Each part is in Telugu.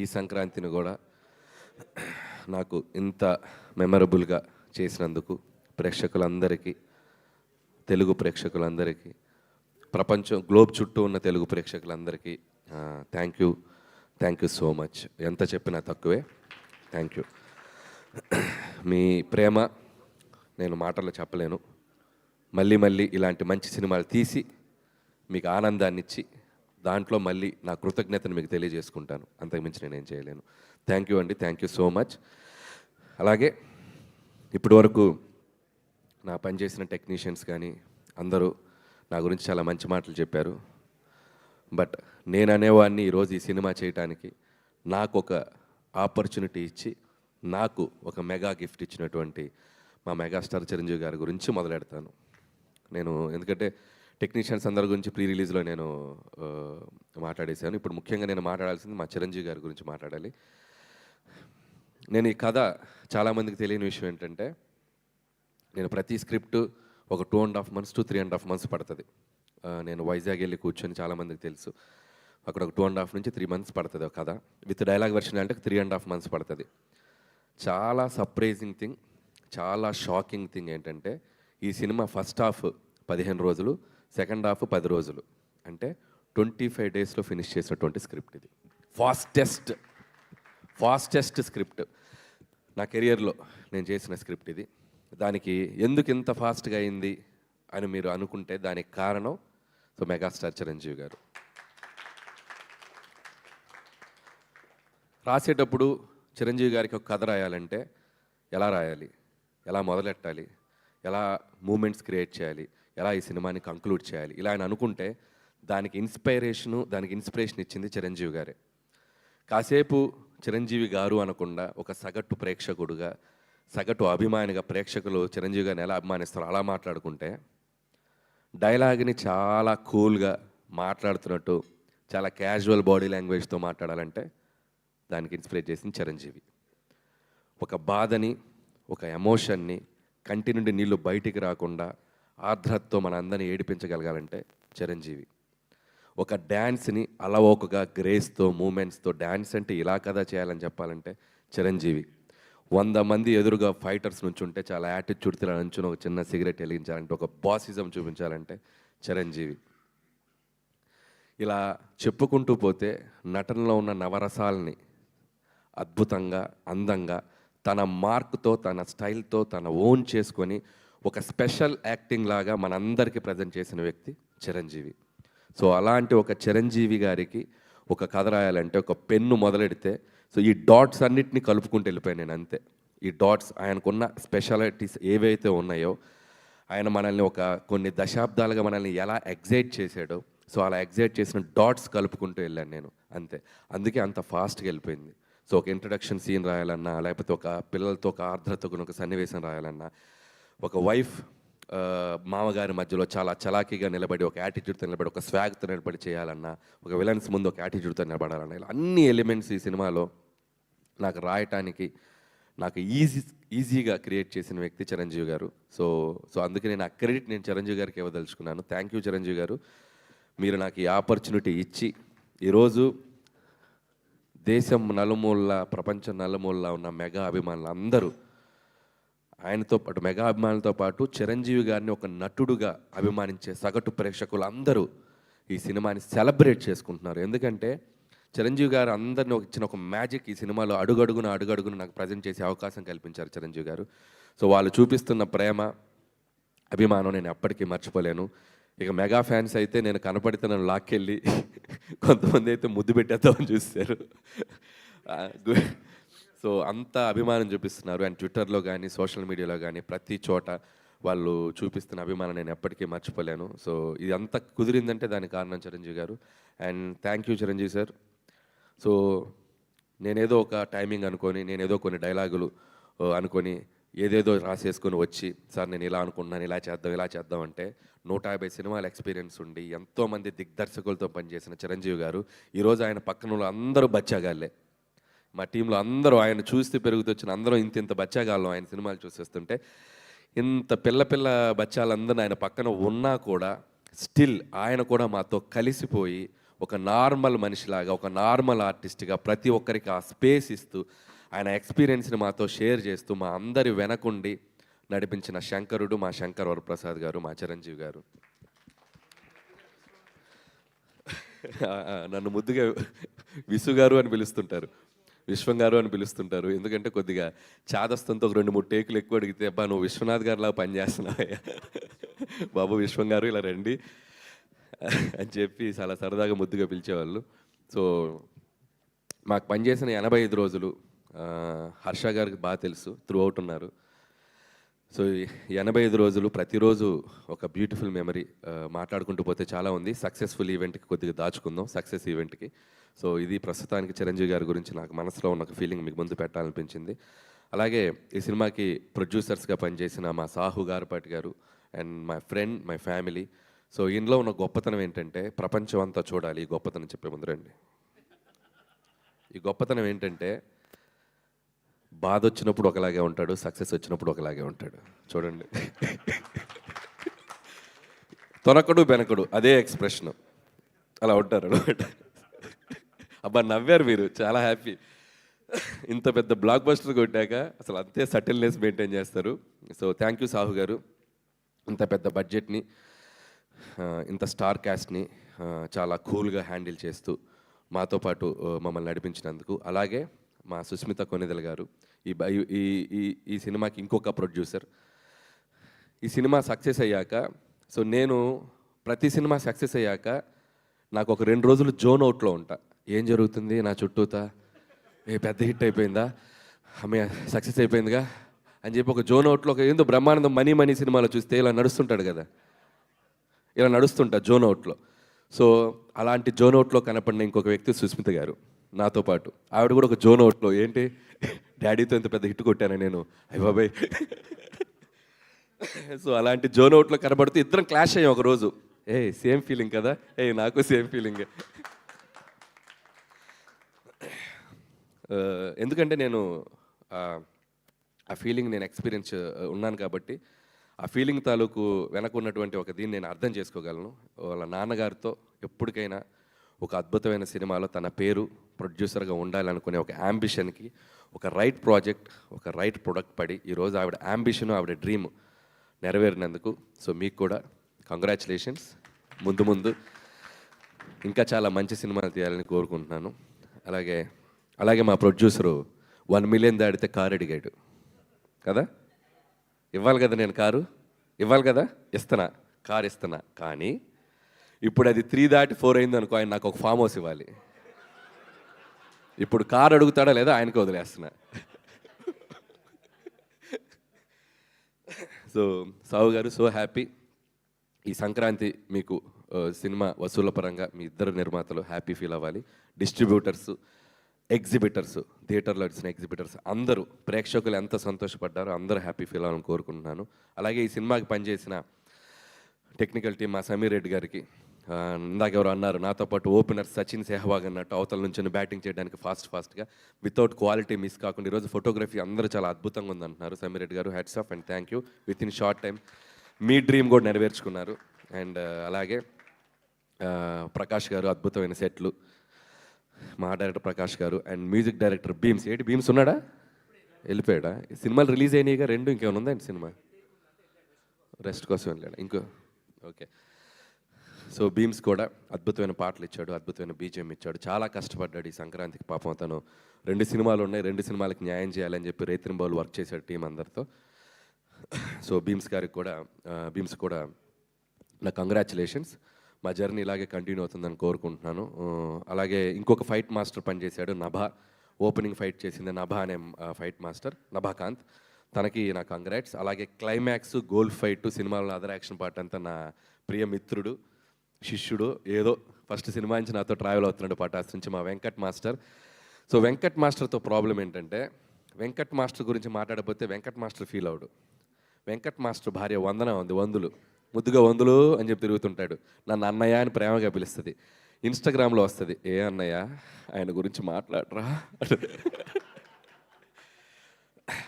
ఈ సంక్రాంతిని కూడా నాకు ఇంత మెమరబుల్గా చేసినందుకు ప్రేక్షకులందరికీ, తెలుగు ప్రేక్షకులందరికీ, ప్రపంచం గ్లోబ్ చుట్టూ ఉన్న తెలుగు ప్రేక్షకులందరికీ థ్యాంక్ యూ సో మచ్. ఎంత చెప్పినా తక్కువే. Thank you. మీ ప్రేమ నేను మాటల్లో చెప్పలేను. మళ్ళీ మళ్ళీ ఇలాంటి మంచి సినిమాలు తీసి మీకు ఆనందాన్ని ఇచ్చి దాంట్లో మళ్ళీ నా కృతజ్ఞతను మీకు తెలియజేసుకుంటాను. అంతకుమించి నేనేం చేయలేను. థ్యాంక్ యూ అండి. Thank you so much. అలాగే ఇప్పటి వరకు నా పనిచేసిన టెక్నీషియన్స్ కానీ అందరూ నా గురించి చాలా మంచి మాటలు చెప్పారు. బట్ నేను అనేవాడిని ఈరోజు ఈ సినిమా చేయడానికి నాకు ఒక ఆపర్చునిటీ ఇచ్చి నాకు ఒక మెగా గిఫ్ట్ ఇచ్చినటువంటి మా మెగాస్టార్ చిరంజీవి గారి గురించి మొదలెడతాను నేను. ఎందుకంటే టెక్నీషియన్స్ అందరి గురించి ప్రీ రిలీజ్లో నేను మాట్లాడేశాను. ఇప్పుడు ముఖ్యంగా నేను మాట్లాడాల్సింది మా చిరంజీవి గారి గురించి మాట్లాడాలి. నేను ఈ కథ చాలామందికి తెలియని విషయం ఏంటంటే, నేను ప్రతి స్క్రిప్ట్ ఒక 2.5 months to 3.5 months పడుతుంది. నేను వైజాగ్ వెళ్ళి కూర్చొని, చాలామందికి తెలుసు, అక్కడ ఒక 2.5 నుంచి 3 months పడుతుంది ఒక కథ. విత్ డైలాగ్ వెర్షన్ అంటే 3.5 months పడుతుంది. చాలా సర్ప్రైజింగ్ థింగ్, చాలా షాకింగ్ థింగ్ ఏంటంటే, ఈ సినిమా ఫస్ట్ హాఫ్ 15 రోజులు, సెకండ్ హాఫ్ 10 రోజులు, అంటే 25 daysలో ఫినిష్ చేసినటువంటి స్క్రిప్ట్ ఇది. ఫాస్టెస్ట్ స్క్రిప్ట్ నా కెరియర్లో నేను చేసిన స్క్రిప్ట్ ఇది. దానికి ఎందుకు ఇంత ఫాస్ట్గా అయింది అని మీరు అనుకుంటే దానికి కారణం మెగాస్టార్ చిరంజీవి గారు. రాసేటప్పుడు చిరంజీవి గారికి ఒక కథ రాయాలంటే ఎలా రాయాలి, ఎలా మొదలెట్టాలి, ఎలా మూమెంట్స్ క్రియేట్ చేయాలి, ఎలా ఈ సినిమాని కంక్లూడ్ చేయాలి, ఇలా అని అనుకుంటే దానికి ఇన్స్పిరేషన్ ఇచ్చింది చిరంజీవి గారే. కాసేపు చిరంజీవి గారు అనకుండా ఒక సగటు ప్రేక్షకుడుగా, సగటు అభిమానిగా ప్రేక్షకులు చిరంజీవి గారిని ఎలా అభిమానిస్తారో అలా మాట్లాడుకుంటే, డైలాగ్ని చాలా కూల్గా మాట్లాడుతున్నట్టు చాలా క్యాజువల్ బాడీ లాంగ్వేజ్తో మాట్లాడాలంటే దానికి ఇన్స్పిరేట్ చేసింది చిరంజీవి. ఒక బాధని, ఒక ఎమోషన్ని, కంటి నుండి నీళ్ళు బయటికి రాకుండా ఆర్ద్రతతో మన అందరినీ ఏడిపించగలగాలంటే చిరంజీవి. ఒక డ్యాన్స్ని అలవోకగా గ్రేస్తో, మూమెంట్స్తో, డ్యాన్స్ అంటే ఇలా కదా చేయాలని చెప్పాలంటే చిరంజీవి. 100 మంది ఎదురుగా ఫైటర్స్ నుంచి ఉంటే చాలా యాటిట్యూడ్తో నుంచుని ఒక చిన్న సిగరెట్ వెలిగించాలంటే, ఒక బాసిజం చూపించాలంటే చిరంజీవి. ఇలా చెప్పుకుంటూ పోతే నటనలో ఉన్న నవరసాలని అద్భుతంగా, అందంగా, తన మార్క్తో, తన స్టైల్తో, తన ఓన్ చేసుకొని ఒక స్పెషల్ యాక్టింగ్ లాగా మనందరికీ ప్రజెంట్ చేసిన వ్యక్తి చిరంజీవి. సో అలాంటి ఒక చిరంజీవి గారికి ఒక కథ రాయాలంటే ఒక పెన్ను మొదలెడితే, సో ఈ డాట్స్ అన్నిటిని కలుపుకుంటూ వెళ్ళిపోయాను నేను, అంతే. ఈ డాట్స్, ఆయనకున్న స్పెషాలిటీస్ ఏవైతే ఉన్నాయో, ఆయన మనల్ని కొన్ని దశాబ్దాలుగా మనల్ని ఎలా ఎగ్జైట్ చేశాడో, సో అలా ఎగ్జైట్ చేసిన డాట్స్ కలుపుకుంటూ వెళ్ళాను నేను, అంతే. అందుకే అంత ఫాస్ట్గా వెళ్ళిపోయింది. సో ఒక ఇంట్రడక్షన్ సీన్ రాయాలన్నా, లేకపోతే ఒక పిల్లలతో ఒక ఆర్ద్రతకు ఒక సన్నివేశం రాయాలన్నా, ఒక వైఫ్ మామగారి మధ్యలో చాలా చలాకీగా నిలబడి, ఒక యాటిట్యూడ్తో నిలబడి, ఒక స్వాగ్తో నిలబడి చేయాలన్నా, ఒక విలన్స్ ముందు ఒక యాటిట్యూడ్తో నిలబడాలన్నా, ఇలా అన్ని ఎలిమెంట్స్ ఈ సినిమాలో నాకు రాయటానికి నాకు ఈజీగా క్రియేట్ చేసిన వ్యక్తి చిరంజీవి గారు. సో అందుకే నేను ఆ క్రెడిట్ నేను చిరంజీవి గారికి ఇవ్వదలుచుకున్నాను. థ్యాంక్ యూ చిరంజీవి గారు. మీరు నాకు ఈ ఆపర్చునిటీ ఇచ్చి ఈరోజు దేశం నలుమూల, ప్రపంచం నలుమూల ఉన్న మెగా అభిమానులు అందరూ, ఆయనతో పాటు మెగా అభిమానులతో పాటు చిరంజీవి గారిని ఒక నటుడుగా అభిమానించే సగటు ప్రేక్షకులు అందరూ ఈ సినిమాని సెలబ్రేట్ చేసుకుంటున్నారు. ఎందుకంటే చిరంజీవి గారు అందరిని ఇచ్చిన ఒక మ్యాజిక్ ఈ సినిమాలో అడుగడుగున నాకు ప్రజెంట్ చేసే అవకాశం కల్పించారు చిరంజీవి గారు. సో వాళ్ళు చూపిస్తున్న ప్రేమ, అభిమానం నేను ఎప్పటికీ మర్చిపోలేను. ఇక మెగా ఫ్యాన్స్ అయితే నేను కనపడితే నన్ను లాక్కెళ్ళి కొంతమంది అయితే ముద్దు పెట్టేద్దామని చూస్తారు. సో అంత అభిమానం చూపిస్తున్నారు. అండ్ ట్విట్టర్లో కానీ, సోషల్ మీడియాలో కానీ, ప్రతి చోట వాళ్ళు చూపిస్తున్న అభిమానం నేను ఎప్పటికీ మర్చిపోలేను. సో ఇది అంతా కుదిరిందంటే దానికి కారణం చిరంజీవి గారు. And thank you Chiranjeevi sir. So నేనేదో ఒక టైమింగ్ అనుకొని, నేనేదో కొన్ని డైలాగులు అనుకొని ఏదేదో రాసేసుకొని వచ్చి, సార్ నేను ఇలా అనుకుంటున్నాను, ఇలా చేద్దాం అంటే 150 సినిమాల ఎక్స్పీరియన్స్ ఉండి ఎంతోమంది దిగ్దర్శకులతో పనిచేసిన చిరంజీవి గారు ఈరోజు ఆయన పక్కన అందరూ బచ్చాగాళ్ళే. మా టీంలో అందరూ ఆయన చూస్తే పెరుగుతొచ్చిన అందరూ ఇంత బచ్చాగాళ్ళం ఆయన సినిమాలు చూసేస్తుంటే, ఇంత పిల్ల బచ్చాలందరూ ఆయన పక్కన ఉన్నా కూడా స్టిల్ ఆయన కూడా మాతో కలిసిపోయి ఒక నార్మల్ మనిషిలాగా, ఒక నార్మల్ ఆర్టిస్ట్గా ప్రతి ఒక్కరికి ఆ స్పేస్ ఇస్తూ ఆయన ఎక్స్పీరియన్స్ని మాతో షేర్ చేస్తూ మా అందరి వెనకుండి నడిపించిన శంకరుడు, మా శంకర్ వరప్రసాద్ గారు, మా చిరంజీవి గారు. నన్ను ముద్దుగా విసు గారు అని పిలుస్తుంటారు, విశ్వం గారు అని పిలుస్తుంటారు. ఎందుకంటే కొద్దిగా చాదస్తంతో ఒక 2-3 టేకులు ఎక్కువ అడిగితే, అబ్బా నువ్వు విశ్వనాథ్ గారిలా పనిచేస్తున్నావయ్యా బాబు విశ్వం గారు ఇలా రండి అని చెప్పి చాలా సరదాగా ముద్దుగా పిలిచేవాళ్ళు. సో మాకు పనిచేసిన 85 రోజులు హర్ష గారికి బాగా తెలుసు, త్రూ అవుట్ ఉన్నారు. సో 85 రోజులు ప్రతిరోజు ఒక బ్యూటిఫుల్ మెమరీ. మాట్లాడుకుంటూ పోతే చాలా ఉంది. సక్సెస్ఫుల్ ఈవెంట్కి కొద్దిగా దాచుకుందాం, సక్సెస్ ఈవెంట్కి. సో ఇది ప్రస్తుతానికి చిరంజీవి గారి గురించి నాకు మనసులో ఉన్న ఒక ఫీలింగ్ మీకు ముందు పెట్టాలనిపించింది. అలాగే ఈ సినిమాకి ప్రొడ్యూసర్స్గా పనిచేసిన మా సాహు గారపాటి గారు and my friend, my family. So ఇందులో ఉన్న గొప్పతనం ఏంటంటే, ప్రపంచం అంతా చూడాలి ఈ గొప్పతనం చెప్పే ముందు రండి. ఈ గొప్పతనం ఏంటంటే, బాధ వచ్చినప్పుడు ఒకలాగే ఉంటాడు, సక్సెస్ వచ్చినప్పుడు ఒకలాగే ఉంటాడు. చూడండి, తొనకడు బెనకడు అదే ఎక్స్ప్రెషన్, అలా ఉంటారు అనమాట. అబ్బా నవ్వారు మీరు, చాలా హ్యాపీ. ఇంత పెద్ద బ్లాక్ బస్టర్ కొట్టాక అసలు అంతే సటిల్నెస్ మెయింటైన్ చేస్తారు. సో థ్యాంక్ యూ సాహు గారు, ఇంత పెద్ద బడ్జెట్ని, ఇంత స్టార్ క్యాస్ట్ని చాలా కూల్గా హ్యాండిల్ చేస్తూ మాతో పాటు మమ్మల్ని నడిపించినందుకు. అలాగే మా సుస్మిత కొనిదెల గారు, ఈ సినిమాకి ఇంకొక ప్రొడ్యూసర్. ఈ సినిమా సక్సెస్ అయ్యాక, సో నేను ప్రతి సినిమా సక్సెస్ అయ్యాక నాకు ఒక 2 రోజులు జోన్ అవుట్లో ఉంటా. ఏం జరుగుతుంది నా చుట్టూతా, పెద్ద హిట్ అయిపోయిందా, ఆమె సక్సెస్ అయిపోయిందిగా అని చెప్పి ఒక జోన్ అవుట్లో, ఒక ఏందో బ్రహ్మానందం మనీ సినిమాలో చూస్తే ఇలా నడుస్తుంటాడు కదా, ఇలా నడుస్తుంటా జోన్ అవుట్లో. సో అలాంటి జోన్ అవుట్లో కనపడిన ఇంకొక వ్యక్తి సుస్మిత గారు నాతో పాటు. ఆవిడ కూడా ఒక జోన్ అవుట్లో, ఏంటి డాడీతో ఇంత పెద్ద హిట్ కొట్టాను నేను, అయ్య బాబాయ్. సో అలాంటి జోన్ అవుట్లో కనబడుతూ ఇద్దరం క్లాష్ అయ్యాం ఒకరోజు. సేమ్ ఫీలింగ్ కదా, నాకు సేమ్ ఫీలింగ్. ఎందుకంటే నేను ఆ ఫీలింగ్ నేను ఎక్స్పీరియన్స్ ఉన్నాను కాబట్టి, ఆ ఫీలింగ్ తాలూకు వెనక ఉన్నటువంటి ఒక దీన్ని నేను అర్థం చేసుకోగలను. వాళ్ళ నాన్నగారితో ఎప్పటికైనా ఒక అద్భుతమైన సినిమాలో తన పేరు ప్రొడ్యూసర్గా ఉండాలనుకునే ఒక యాంబిషన్కి ఒక రైట్ ప్రాజెక్ట్, ఒక రైట్ ప్రొడక్ట్ పడి ఈరోజు ఆవిడ యాంబిషన్, ఆవిడ డ్రీమ్ నెరవేరినందుకు సో మీకు కూడా కంగ్రాచులేషన్స్. ముందు ఇంకా చాలా మంచి సినిమాలు తీయాలని కోరుకుంటున్నాను. అలాగే మా ప్రొడ్యూసరు 1 మిలియన్ దాడితే కారు అడిగాడు కదా, ఇవ్వాలి కదా, నేను కారు ఇవ్వాలి కదా, కారు ఇస్తున్నా. కానీ ఇప్పుడు అది 3 దాటి 4 అయింది అనుకో, ఆయన నాకు ఒక ఫామ్ హౌస్ ఇవ్వాలి. ఇప్పుడు కారు అడుగుతాడా లేదా ఆయనకి వదిలేస్తున్నా. సో సాహు గారు, సో హ్యాపీ. ఈ సంక్రాంతి మీకు సినిమా వసూళ్ల పరంగా మీ ఇద్దరు నిర్మాతలు హ్యాపీ ఫీల్ అవ్వాలి. డిస్ట్రిబ్యూటర్స్, ఎగ్జిబిటర్స్, థియేటర్లో వచ్చిన ఎగ్జిబిటర్స్ అందరూ, ప్రేక్షకులు ఎంత సంతోషపడ్డారో అందరూ హ్యాపీ ఫీల్ అవ్వాలని కోరుకుంటున్నాను. అలాగే ఈ సినిమాకి పనిచేసిన టెక్నికల్ టీం, మా సమీర్ రెడ్డి గారికి, ఇందాక ఎవరు అన్నారు నాతో పాటు ఓపెనర్ సచిన్ సెహ్వాగ్ అన్నట్టు అవతల నుంచి బ్యాటింగ్ చేయడానికి ఫాస్ట్గా వితౌట్ క్వాలిటీ మిస్ కాకుండా ఈరోజు ఫోటోగ్రఫీ అందరూ చాలా అద్భుతంగా ఉందంటున్నారు. సమీర్ రెడ్డి గారు, hats off and thank you. With in short time me dream కూడా నెరవేర్చుకున్నారు. అండ్ అలాగే ప్రకాష్ గారు, అద్భుతమైన సెట్లు, మా డైరెక్టర్ ప్రకాష్ గారు and music director Bheems. Bheems ఉన్నాడా, వెళ్ళిపోయాడా? సినిమాలు రిలీజ్ అయినాయిగా 2, ఇంకేమైనా ఉందా సినిమా? రెస్ట్ కోసం వెళ్ళాడు ఇంకో. ఓకే. సో భీమ్స్ కూడా అద్భుతమైన పాటలు ఇచ్చాడు, అద్భుతమైన బీజిఎం ఇచ్చాడు. చాలా కష్టపడ్డాడు ఈ సంక్రాంతికి. పాపం తను 2 సినిమాలు ఉన్నాయి, 2 సినిమాలకు న్యాయం చేయాలని చెప్పి రేతింబావులు వర్క్ చేశాడు టీం అందరితో. సో భీమ్స్ కూడా నా కంగ్రాచులేషన్స్. మా జర్నీ ఇలాగే కంటిన్యూ అవుతుందని కోరుకుంటున్నాను. అలాగే ఇంకొక ఫైట్ మాస్టర్ పనిచేశాడు, నభా. ఓపెనింగ్ ఫైట్ చేసింది నభా అనే ఫైట్ మాస్టర్, నభాకాంత్. తనకి నా కంగ్రాట్స్. అలాగే క్లైమాక్స్, గోల్డ్ ఫైట్, సినిమాలో అదర్ యాక్షన్ పార్ట్ అంతా నా ప్రియ మిత్రుడు, శిష్యుడు, ఏదో ఫస్ట్ సినిమా నుంచి నాతో ట్రావెల్ అవుతున్నాడు పటాస్ నుంచి, మా వెంకట్ మాస్టర్. సో వెంకట్ మాస్టర్తో ప్రాబ్లం ఏంటంటే, వెంకట్ మాస్టర్ గురించి మాట్లాడకపోతే వెంకట్ మాస్టర్ ఫీల్ అవడు. వెంకట్ మాస్టర్ భార్య వందన ఉంది, వందులు, ముద్దుగా వందులు అని చెప్పి తిరుగుతుంటాడు. నన్ను అన్నయ్య అని ప్రేమగా పిలుస్తుంది. ఇన్స్టాగ్రామ్లో వస్తుంది, ఏ అన్నయ్య ఆయన గురించి మాట్లాడరా.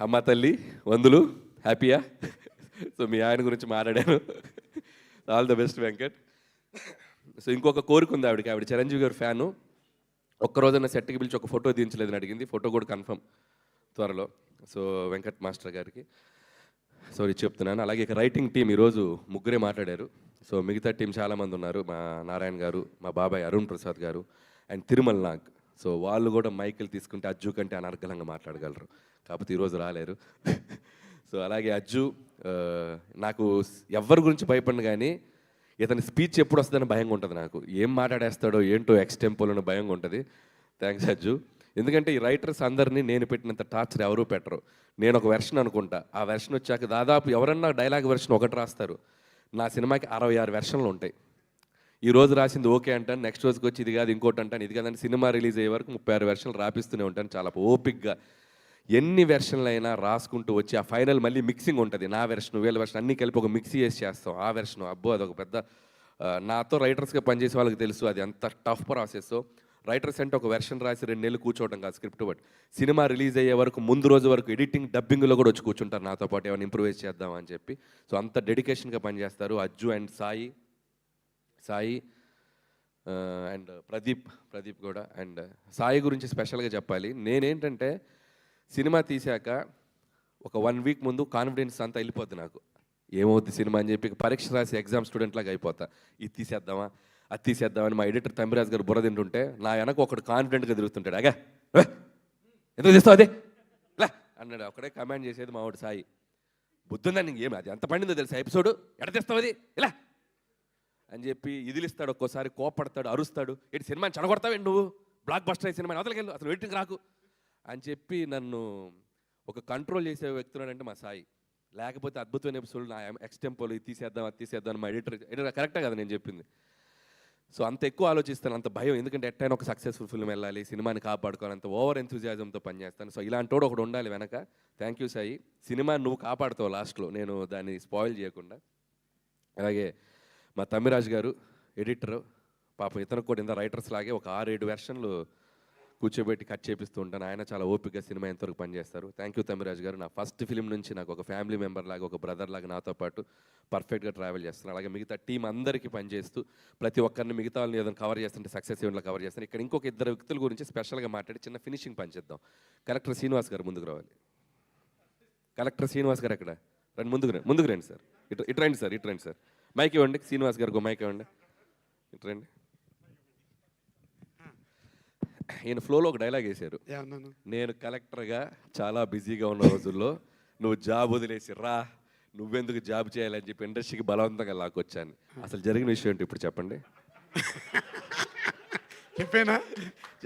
అమ్మ తల్లి వందులు, హ్యాపీయా? సో మీ ఆయన గురించి మాట్లాడాను. All the best Venkat. So ఇంకొక కోరిక ఉంది ఆవిడకి, ఆవిడ చిరంజీవి గారి ఫ్యాను. ఒక్కరోజన్న సెట్కి పిలిచి ఒక ఫోటో దించలేదని అడిగింది. ఫోటో కూడా కన్ఫర్మ్ త్వరలో. సో వెంకట్ మాస్టర్ గారికి సో ఇది చెప్తున్నాను. అలాగే ఇక రైటింగ్ టీం ఈరోజు ముగ్గురే మాట్లాడారు. సో మిగతా టీం చాలామంది ఉన్నారు. మా నారాయణ గారు, మా బాబాయ్ అరుణ్ ప్రసాద్ గారు అండ్ తిరుమల్ నాగ్. సో వాళ్ళు కూడా మైకులు తీసుకుంటే అజ్జు కంటే అనర్గళంగా మాట్లాడగలరు, కాకపోతే ఈరోజు రాలేరు. సో అలాగే అజ్జు నాకు ఎవరి గురించి భయపడిన కానీ ఇతని స్పీచ్ ఎప్పుడు వస్తుందని భయంగా ఉంటుంది. నాకు ఏం మాట్లాడేస్తాడో ఏంటో ఎక్స్టెంపోలోని భయంగా ఉంటుంది. థ్యాంక్స్ అజ్జు. ఎందుకంటే ఈ రైటర్స్ అందరినీ నేను పెట్టినంత టార్చర్ ఎవరూ పెట్టరు. నేను ఒక వెర్షన్ అనుకుంటా, ఆ వెర్షన్ వచ్చాక దాదాపు ఎవరన్నా డైలాగ్ వెర్షన్ ఒకటి రాస్తారు. నా సినిమాకి 66 వెర్షన్లు ఉంటాయి. ఈ రోజు రాసింది ఓకే అంటాను, నెక్స్ట్ రోజుకి వచ్చి ఇది కాదు ఇంకోటి అంటాను, ఇది కాదని సినిమా రిలీజ్ అయ్యే వరకు 36 వెర్షన్లు రాపిస్తూనే ఉంటాను చాలా ఓపిక్గా. ఎన్ని వెర్షన్లు అయినా రాసుకుంటూ వచ్చి ఆ ఫైనల్ మళ్ళీ మిక్సింగ్ ఉంటుంది. నా వెర్షన్, వీళ్ళ వెర్షన్ అన్నీ కలిపి ఒక మిక్సీ చేసి చేస్తాం. ఆ వెర్షన్ అబ్బో అదొక పెద్ద, నాతో రైటర్స్గా పనిచేసే వాళ్ళకి తెలుసు అది ఎంత టఫ్ ప్రాసెస్. రైటర్స్ అంటే ఒక వెర్షన్ రాసి 2 నెలలు కూర్చోవడం కాదు స్క్రిప్ట్ బట్, సినిమా రిలీజ్ అయ్యే వరకు ముందు రోజు వరకు ఎడిటింగ్ డబ్బింగ్లో కూడా వచ్చి కూర్చుంటారు నాతో పాటు, ఏమైనా ఇంప్రూవైజ్ చేద్దామని చెప్పి. సో అంత డెడికేషన్గా పనిచేస్తారు అజ్జు అండ్ సాయి అండ్ ప్రదీప్ కూడా. అండ్ సాయి గురించి స్పెషల్గా చెప్పాలి. నేనేంటంటే సినిమా తీశాక ఒక 1 వీక్ ముందు కాన్ఫిడెన్స్ అంతా వెళ్ళిపోద్ది నాకు. ఏమవుద్ది సినిమా అని చెప్పి పరీక్ష రాసి ఎగ్జామ్ స్టూడెంట్ లాగా అయిపోతా. ఇది తీసేద్దామా అది తీసేద్దామని మా ఎడిటర్ తమ్మిరాజు గారు బుర్ర తింటుంటే నా వెనక ఒకడు కాన్ఫిడెంట్గా తిరుగుతుంటాడు. అగా ఎందుకు తీస్తావు అదే ఇలా అన్నాడు. ఒకడే కమాండ్ చేసేది మా వాడు సాయి. బుద్ధుందా నీకు, ఏమి అది ఎంత పండిందో తెలుసా ఎపిసోడు, ఎడ తెస్తావు అది ఇలా అని చెప్పి ఇదిలిస్తాడు. ఒక్కోసారి కోపడతాడు, అరుస్తాడు. ఏంటి సినిమాని చెడగొడతావేంటి నువ్వు, బ్లాక్ బస్టర్ అయ్యే సినిమాని అవతలకెళ్ళు, అసలు వెయిటింగ్ రాకు అని చెప్పి నన్ను ఒక కంట్రోల్ చేసే వ్యక్తున్నాడంటే మా సాయి. లేకపోతే అద్భుతమైన ఎపిసోడ్ నా ఎక్స్టెంపోలు ఇది తీసేద్దాం అది తీసేద్దాం అని మా ఎడిటర్ కరెక్టే కదా నేను చెప్పింది. సో అంత ఎక్కువ ఆలోచిస్తాను, అంత భయం. ఎందుకంటే ఎట్టైనా ఒక సక్సెస్ఫుల్ ఫిల్మ్ వెళ్ళాలి, సినిమాని కాపాడుకోవాలి, అంత ఓవర్ ఎంతూజియాజంతో పనిచేస్తాను. సో ఇలాంటి వాడు ఒకడు ఉండాలి వెనక. Thank you Sai. సినిమా నువ్వు కాపాడుతావు లాస్ట్లో, నేను దాన్ని స్పాయిల్ చేయకుండా. అలాగే మా తమ్మిరాజు గారు ఎడిటరు, పాపం ఇతను కూడా ఇంత రైటర్స్ లాగే ఒక 6-7 వెర్షన్లు కూర్చోబెట్టి కట్ చేపిస్తూ ఉంటాను. ఆయన చాలా ఓపికగా సినిమా ఎంతవరకు పనిచేస్తారు. థ్యాంక్ యూ తమ్మిరాజు గారు. నా ఫస్ట్ ఫిలిం నుంచి నాకు ఒక ఫ్యామిలీ మెంబర్ లాగా, ఒక బ్రదర్ లాగా నాతో పాటు పర్ఫెక్ట్గా ట్రావెల్ చేస్తున్నాను. అలాగే మిగతా టీం అందరికీ పనిచేస్తూ ప్రతి ఒక్కరిని మిగతా వాళ్ళని ఏదైనా కవర్ చేస్తుంటే సక్సెస్ ఈవెంట్లో కవర్ చేస్తాను. ఇక్కడ ఇంకొక 2 వ్యక్తుల గురించి స్పెషల్గా మాట్లాడి చిన్న ఫినిషింగ్ పనిచేద్దాం. కలెక్టర్ శ్రీనివాస్ గారు ముందుకు రావాలి. కలెక్టర్ శ్రీనివాస్ గారు ఎక్కడ రండి, ముందుకు రండి సార్. ఇటు రండి సార్, ఇటు రండి సార్. మైక్ ఇవ్వండి శ్రీనివాస్ గారికి, మైక్ ఇవ్వండి. ఇటు రండి. ఈయన ఫ్లోలో ఒక డైలాగ్ వేశారు. నేను కలెక్టర్గా చాలా బిజీగా ఉన్న రోజుల్లో నువ్వు జాబ్ వదిలేసి రా, నువ్వెందుకు జాబ్ చేయాలని చెప్పి ఇండస్ట్రీకి బలవంతంగా లాక్కొచ్చాను. అసలు జరిగిన విషయం ఏంటి ఇప్పుడు చెప్పండి.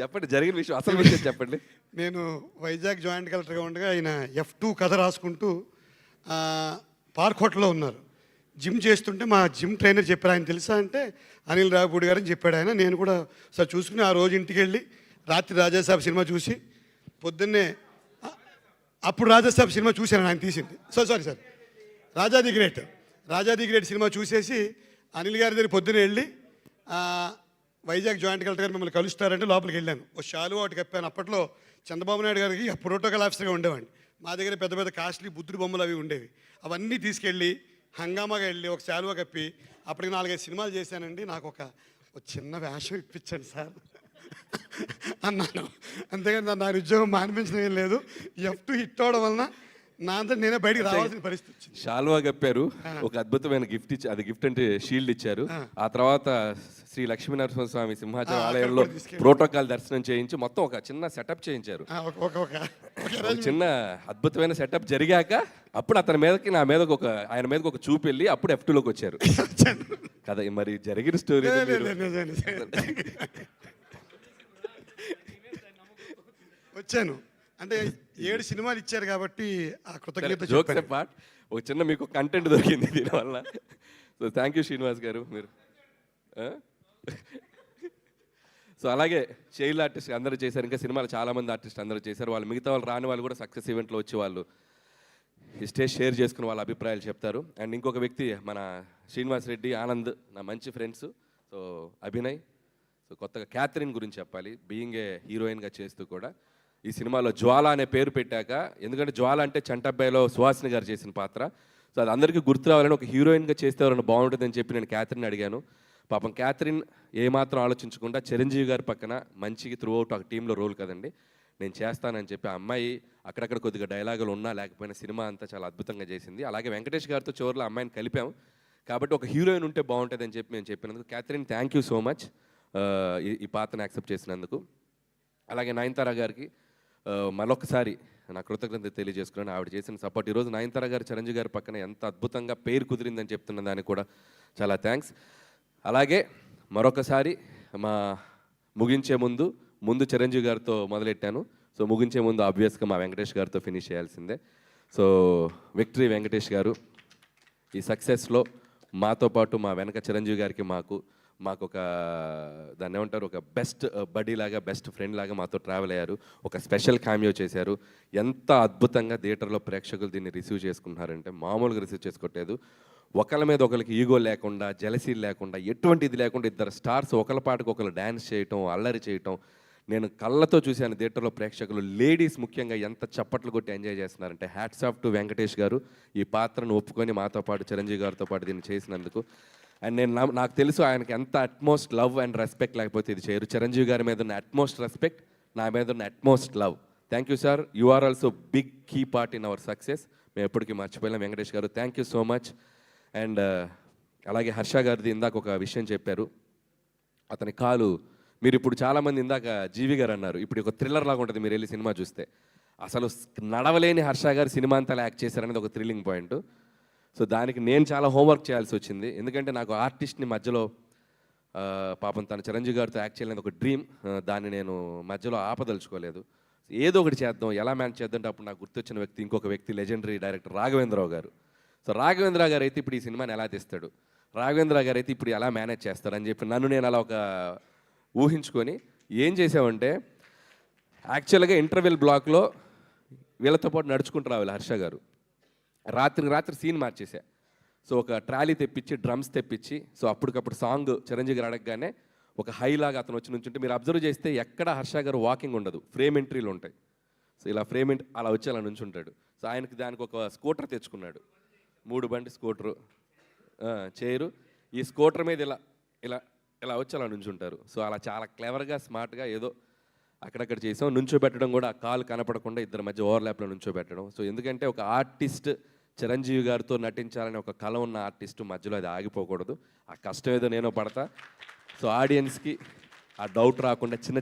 చెప్పండి జరిగిన విషయం, అసలు విషయం చెప్పండి. నేను వైజాగ్ జాయింట్ కలెక్టర్గా ఉండగా ఆయన F2 కథ రాసుకుంటూ పార్క్ హోటల్లో ఉన్నారు. జిమ్ చేస్తుంటే మా జిమ్ ట్రైనర్ చెప్పారు, ఆయన తెలుసా అంటే అనిల్ రావుపూడి గారని చెప్పాడు ఆయన. నేను కూడా సార్ చూసుకుని ఆ రోజు ఇంటికి వెళ్ళి రాత్రి రాజాసాబ్ సినిమా చూసి పొద్దున్నే, అప్పుడు రాజాసాబ్ సినిమా చూశాను ఆయన తీసింది. Sorry Raja the great cinema చూసేసి అనిల్ గారి దగ్గర పొద్దున్నే వెళ్ళి వైజాగ్ జాయింట్ కలెక్టర్ గారు మిమ్మల్ని కలుస్తారంటే లోపలికి వెళ్ళాను. ఓ షాలు ఒకటి కప్పాను. అప్పట్లో చంద్రబాబు నాయుడు గారికి ప్రోటోకాల్ ఆఫీసర్గా ఉండేవాడిని. మా దగ్గర పెద్ద పెద్ద కాస్ట్లీ బుద్ధుడి బొమ్మలు అవి ఉండేవి. అవన్నీ తీసుకెళ్ళి హంగామాగా వెళ్ళి ఒక శాలువా కప్పి అప్పటికి 4-5 సినిమాలు చేశానండి. నాకు ఒక చిన్న వేషం ఇప్పించండి సార్ అన్నాను. అంతేగాని నా ఉద్యోగం మానిపించడం ఏం లేదు. F2 హిట్ అవడం వలన నా అంతా నేనే బయటికి రావాల్సిన పరిస్థితి వచ్చింది. షాల్వా కప్పారు, ఒక అద్భుతమైన గిఫ్ట్ ఇచ్చి, అది గిఫ్ట్ అంటే షీల్డ్ ఇచ్చారు. ఆ తర్వాత శ్రీ లక్ష్మీనరసింహస్వామి సింహాచలం ఆలయంలో ప్రోటోకాల్ దర్శనం చేయించి మొత్తం ఒక చిన్న సెటప్ చేయించారు. చిన్న అద్భుతమైన సెటప్ జరిగాక అప్పుడు అతని మీదకి ఆయన మీదకి ఒక చూపు వెళ్ళి అప్పుడు F2లోకి వచ్చారు కదా. మరి జరిగిన స్టోరీ వచ్చాను అంటే 7 సినిమాలు ఇచ్చారు కాబట్టి ఆ కృతజ్ఞత. జోక్స్ పార్ట్, ఒక చిన్న మీకు కంటెంట్ దొరికింది దీనివల్ల. సో థ్యాంక్ యూ శ్రీనివాస్ గారు మీరు. సో అలాగే చైల్డ్ ఆర్టిస్ట్ అందరూ చేశారు, ఇంకా సినిమాలు చాలామంది ఆర్టిస్ట్ అందరూ చేశారు. వాళ్ళు మిగతా వాళ్ళు రాని వాళ్ళు కూడా సక్సెస్ ఈవెంట్లో వచ్చి వాళ్ళు ఈ స్టేజ్ షేర్ చేసుకుని వాళ్ళ అభిప్రాయాలు చెప్తారు. అండ్ ఇంకొక వ్యక్తి మన శ్రీనివాస్ రెడ్డి, ఆనంద్ నా మంచి ఫ్రెండ్స్. సో అభినయ్, సో కొత్తగా క్యాథరిన్ గురించి చెప్పాలి. బీయింగ్ ఏ హీరోయిన్గా చేస్తూ కూడా ఈ సినిమాలో జ్వాల అనే పేరు పెట్టాక, ఎందుకంటే జ్వాల అంటే చంటబ్బాయిలో సుహాసిని గారు చేసిన పాత్ర. సో అది అందరికీ గుర్తు రావాలని ఒక హీరోయిన్గా చేస్తే ఎవరైనా బాగుంటుందని చెప్పి నేను క్యాథరిన్ అడిగాను. పాపం క్యాథరిన్ ఏమాత్రం ఆలోచించకుండా చిరంజీవి గారి పక్కన మంచికి త్రూ అవుట్ ఒక టీంలో రోల్ కదండి, నేను చేస్తానని చెప్పి ఆ అమ్మాయి అక్కడక్కడ కొద్దిగా డైలాగులు ఉన్నా లేకపోయినా సినిమా అంతా చాలా అద్భుతంగా చేసింది. అలాగే వెంకటేష్ గారితో చివరిలో అమ్మాయిని కలిపాం కాబట్టి ఒక హీరోయిన్ ఉంటే బాగుంటుందని చెప్పి మేము చెప్పినందుకు Catherine thank you so much ఈ పాత్రను యాక్సెప్ట్ చేసినందుకు. అలాగే నయనతార గారికి మరొకసారి నా కృతజ్ఞత తెలియజేసుకున్నాను. ఆవిడ చేసిన సపోర్ట్ ఈరోజు నయనతార గారు చిరంజీవి గారి పక్కన ఎంత అద్భుతంగా పేరు కుదిరిందని చెప్తున్న దానికి కూడా చాలా థ్యాంక్స్. అలాగే మరొకసారి ముగించే ముందు చిరంజీవి గారితో మొదలెట్టాను. సో ముగించే ముందు ఆబ్వియస్గా మా వెంకటేష్ గారితో ఫినిష్ చేయాల్సిందే. సో విక్టరీ వెంకటేష్ గారు, ఈ సక్సెస్లో మాతో పాటు మా వెనక చిరంజీవి గారికి మాకు ఒక దాన్ని ఏమంటారు, ఒక బెస్ట్ బడీ లాగా, బెస్ట్ ఫ్రెండ్ లాగా మాతో ట్రావెల్ అయ్యారు. ఒక స్పెషల్ క్యామియో చేశారు. ఎంత అద్భుతంగా థియేటర్లో ప్రేక్షకులు దీన్ని రిసీవ్ చేసుకుంటున్నారంటే మామూలుగా రిసీవ్ చేసుకోవట్లేదు. ఒకళ్ళ మీద ఒకరికి ఈగో లేకుండా, జలసీలు లేకుండా, ఎటువంటి ఇది లేకుండా ఇద్దరు స్టార్స్ ఒకళ్ళ పాటుకు ఒకరు డ్యాన్స్ చేయటం, అల్లరి చేయటం నేను కళ్ళతో చూశాను. థియేటర్లో ప్రేక్షకులు, లేడీస్ ముఖ్యంగా ఎంత చప్పట్లు కొట్టి ఎంజాయ్ చేస్తున్నారంటే హ్యాట్స్ ఆఫ్ టు వెంకటేష్ గారు, ఈ పాత్రను ఒప్పుకొని మాతో పాటు చిరంజీవి గారితో పాటు దీన్ని చేసినందుకు. అండ్ నాకు తెలుసు ఆయనకి ఎంత అట్మోస్ట్ లవ్ అండ్ రెస్పెక్ట్ లేకపోతే ఇది చేయరు. చిరంజీవి గారి మీద ఉన్న అట్మోస్ట్ రెస్పెక్ట్, నా మీద ఉన్న utmost love. Thank you sir, you are also big key part in our success. మేము ఎప్పటికీ మర్చిపోయాం. Venkatesh garu thank you so much. And అలాగే హర్ష గారిది ఇందాక ఒక విషయం చెప్పారు. అతని కాలు మీరు ఇప్పుడు చాలామంది ఇందాక జీవి గారు అన్నారు, ఇప్పుడు ఒక థ్రిల్లర్ లాగా ఉంటుంది మీరు వెళ్ళి సినిమా చూస్తే. అసలు నడవలేని హర్ష గారు సినిమా అంతా యాక్ట్ చేశారనేది ఒక థ్రిల్లింగ్ పాయింట్. సో దానికి నేను చాలా హోంవర్క్ చేయాల్సి వచ్చింది. ఎందుకంటే నాకు ఆర్టిస్ట్ని మధ్యలో పాపం తన చిరంజీవి గారితో యాక్ట్ చేయాలని ఒక డ్రీమ్, దాన్ని నేను మధ్యలో ఆపదలుచుకోలేదు. ఏదో ఒకటి చేద్దాం, ఎలా మేనేజ్ చేద్దాం. అప్పుడు నాకు గుర్తొచ్చిన వ్యక్తి ఇంకొక వ్యక్తి, లెజెండరీ డైరెక్టర్ రాఘవేంద్రరావు గారు. సో రాఘవేంద్ర గారు అయితే ఇప్పుడు ఈ సినిమాని ఎలా తెస్తాడు, రాఘవేంద్ర గారు అయితే ఇప్పుడు ఎలా మేనేజ్ చేస్తాడు అని చెప్పి నన్ను నేను అలా ఒక ఊహించుకొని ఏం చేసామంటే, యాక్చువల్గా ఇంటర్వెల్ బ్లాక్లో వీళ్ళతో పాటు నడుచుకుంటూ రావాలి హర్ష గారు. రాత్రి సీన్ మార్చేసా. సో ఒక ట్రాలీ తెప్పించి, డ్రమ్స్ తెప్పించి, సో అప్పటికప్పుడు సాంగ్ చిరంజీవి గారు అడగగానే ఒక హైలాగా అతను వచ్చి నుంచుంటే మీరు అబ్జర్వ్ చేస్తే ఎక్కడ హర్ష గారు వాకింగ్ ఉండదు, ఫ్రేమ్ ఎంట్రీలు ఉంటాయి. సో ఇలా ఫ్రేమ్ అలా వచ్చి అలా నుంచుంటాడు. సో ఆయనకి దానికి ఒక స్కూటర్ తెచ్చుకున్నాడు, 3 బండి స్కూటరు, చైరు. ఈ స్కూటర్ మీద ఇలా ఇలా ఇలా వచ్చి అలా నుంచుంటారు. సో అలా చాలా క్లెవర్గా, స్మార్ట్గా ఏదో అక్కడక్కడ చేసాం. నుంచోబెట్టడం కూడా ఆ కాలు కనపడకుండా ఇద్దరి మధ్య ఓవర్లాప్లో నుంచోబెట్టడం. సో ఎందుకంటే ఒక ఆర్టిస్ట్ చిరంజీవి గారితో నటించాలని ఒక కళ ఉన్న ఆర్టిస్ట్ మధ్యలో అది ఆగిపోకూడదు. ఆ కష్టం ఏదో నేను పడతా. సో ఆడియన్స్కి ఆ డౌట్ రాకుండా చిన్న